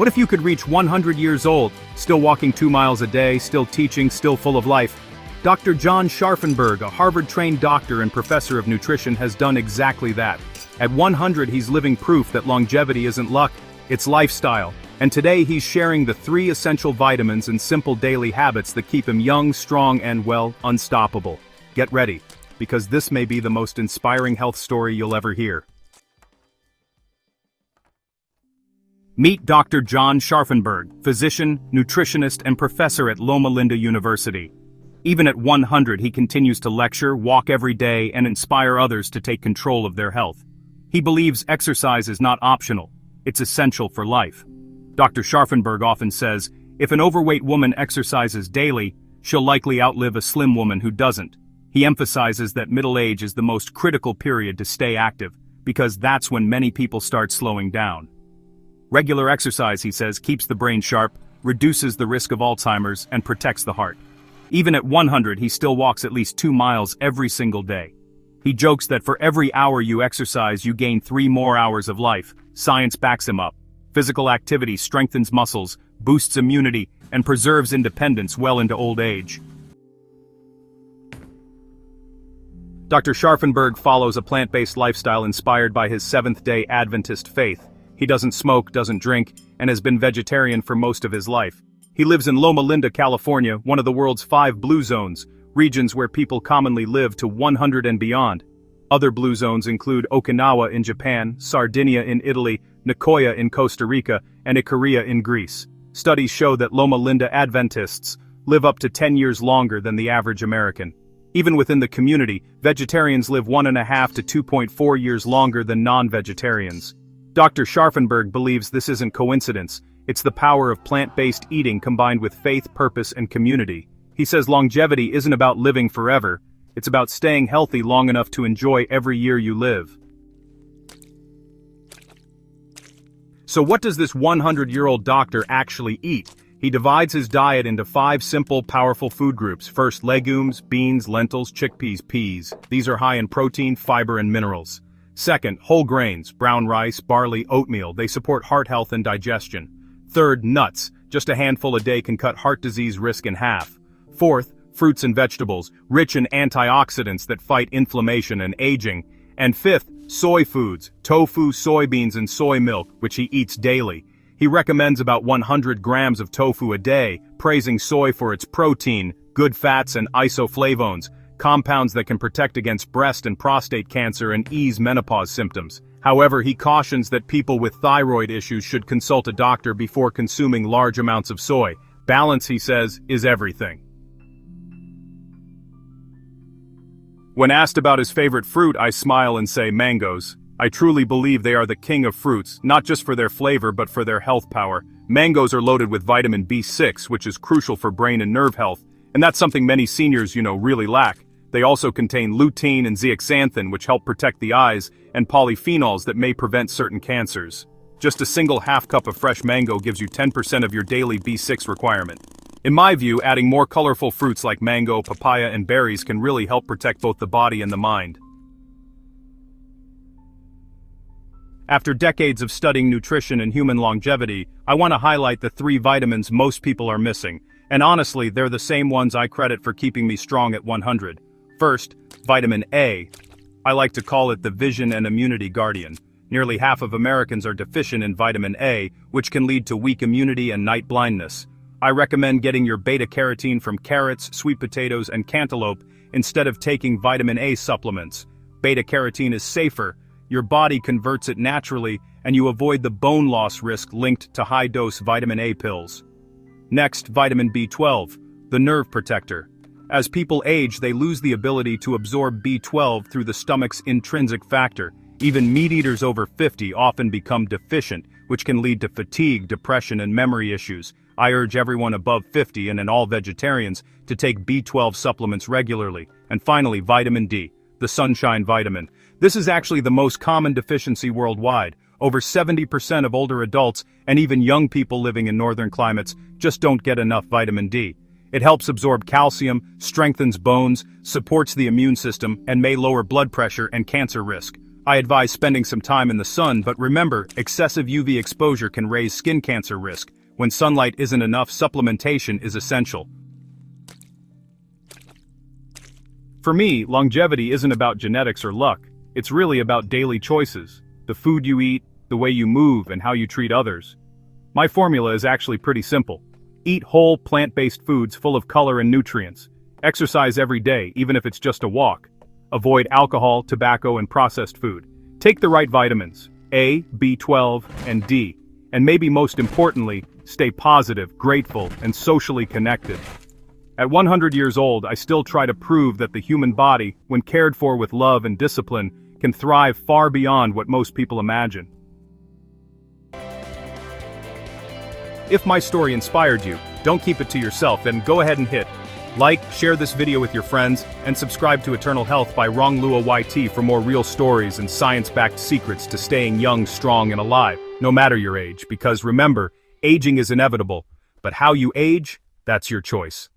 What if you could reach 100 years old, still walking 2 miles a day, still teaching, still full of life? Dr. John Scharffenberg, a Harvard-trained doctor and professor of nutrition, has done exactly that. At 100, he's living proof that longevity isn't luck, it's lifestyle. And today he's sharing the 3 essential vitamins and simple daily habits that keep him young, strong, and, well, unstoppable. Get ready, because this may be the most inspiring health story you'll ever hear. Meet Dr. John Scharffenberg, physician, nutritionist, and professor at Loma Linda University. Even at 100, he continues to lecture, walk every day, and inspire others to take control of their health. He believes exercise is not optional, it's essential for life. Dr. Scharffenberg often says, if an overweight woman exercises daily, she'll likely outlive a slim woman who doesn't. He emphasizes that middle age is the most critical period to stay active, because that's when many people start slowing down. Regular exercise, he says, keeps the brain sharp, reduces the risk of Alzheimer's, and protects the heart. Even at 100, he still walks at least 2 miles every single day. He jokes that for every hour you exercise, you gain 3 more hours of life. Science backs him up. Physical activity strengthens muscles, boosts immunity, and preserves independence well into old age. Dr. Scharffenberg follows a plant-based lifestyle inspired by his Seventh-day Adventist faith. He doesn't smoke, doesn't drink, and has been vegetarian for most of his life. He lives in Loma Linda, California, one of the world's 5 blue zones, regions where people commonly live to 100 and beyond. Other blue zones include Okinawa in Japan, Sardinia in Italy, Nicoya in Costa Rica, and Ikaria in Greece. Studies show that Loma Linda Adventists live up to 10 years longer than the average American. Even within the community, vegetarians live 1.5 to 2.4 years longer than non-vegetarians. Dr. Scharffenberg believes this isn't coincidence, it's the power of plant-based eating combined with faith, purpose, and community. He says longevity isn't about living forever, it's about staying healthy long enough to enjoy every year you live. So what does this 100-year-old doctor actually eat? He divides his diet into 5 simple, powerful food groups. First, legumes, beans, lentils, chickpeas, peas. These are high in protein, fiber, and minerals. Second, whole grains, brown rice, barley, oatmeal. They support heart health and digestion. Third, nuts. Just a handful a day can cut heart disease risk in half. Fourth, fruits and vegetables, rich in antioxidants that fight inflammation and aging. And fifth, soy foods, tofu, soybeans, and soy milk, which he eats daily. He recommends about 100 grams of tofu a day, praising soy for its protein, good fats, and isoflavones, compounds that can protect against breast and prostate cancer and ease menopause symptoms. However, he cautions that people with thyroid issues should consult a doctor before consuming large amounts of soy. Balance, he says, is everything. When asked about his favorite fruit, I smile and say mangoes. I truly believe they are the king of fruits, not just for their flavor but for their health power. Mangoes are loaded with vitamin B6, which is crucial for brain and nerve health, and that's something many seniors, really lack. They also contain lutein and zeaxanthin, which help protect the eyes, and polyphenols that may prevent certain cancers. Just a single half cup of fresh mango gives you 10% of your daily B6 requirement. In my view, adding more colorful fruits like mango, papaya, and berries can really help protect both the body and the mind. After decades of studying nutrition and human longevity, I want to highlight the 3 vitamins most people are missing, and honestly, they're the same ones I credit for keeping me strong at 100. First, vitamin A. I like to call it the vision and immunity guardian. Nearly half of Americans are deficient in vitamin A, which can lead to weak immunity and night blindness. I recommend getting your beta-carotene from carrots, sweet potatoes, and cantaloupe instead of taking vitamin A supplements. Beta-carotene is safer, your body converts it naturally, and you avoid the bone loss risk linked to high-dose vitamin A pills. Next, vitamin B12, the nerve protector. As people age, they lose the ability to absorb B12 through the stomach's intrinsic factor. Even meat eaters over 50 often become deficient, which can lead to fatigue, depression, and memory issues. I urge everyone above 50 and all vegetarians to take B12 supplements regularly. And finally, vitamin D, the sunshine vitamin. This is actually the most common deficiency worldwide. Over 70% of older adults and even young people living in northern climates just don't get enough vitamin D. It helps absorb calcium, strengthens bones, supports the immune system, and may lower blood pressure and cancer risk. I advise spending some time in the sun, but remember, excessive UV exposure can raise skin cancer risk. When sunlight isn't enough, supplementation is essential. For me, longevity isn't about genetics or luck. It's really about daily choices. The food you eat, the way you move, and how you treat others. My formula is actually pretty simple. Eat whole, plant-based foods full of color and nutrients. Exercise every day, even if it's just a walk. Avoid alcohol, tobacco, and processed food. Take the right vitamins, A, B12, and D. And maybe most importantly, stay positive, grateful, and socially connected. At 100 years old, I still try to prove that the human body, when cared for with love and discipline, can thrive far beyond what most people imagine. If my story inspired you, don't keep it to yourself and go ahead and hit like, share this video with your friends, and subscribe to Eternal Health by Ronglua YT for more real stories and science-backed secrets to staying young, strong, and alive, no matter your age, because remember, aging is inevitable, but how you age, that's your choice.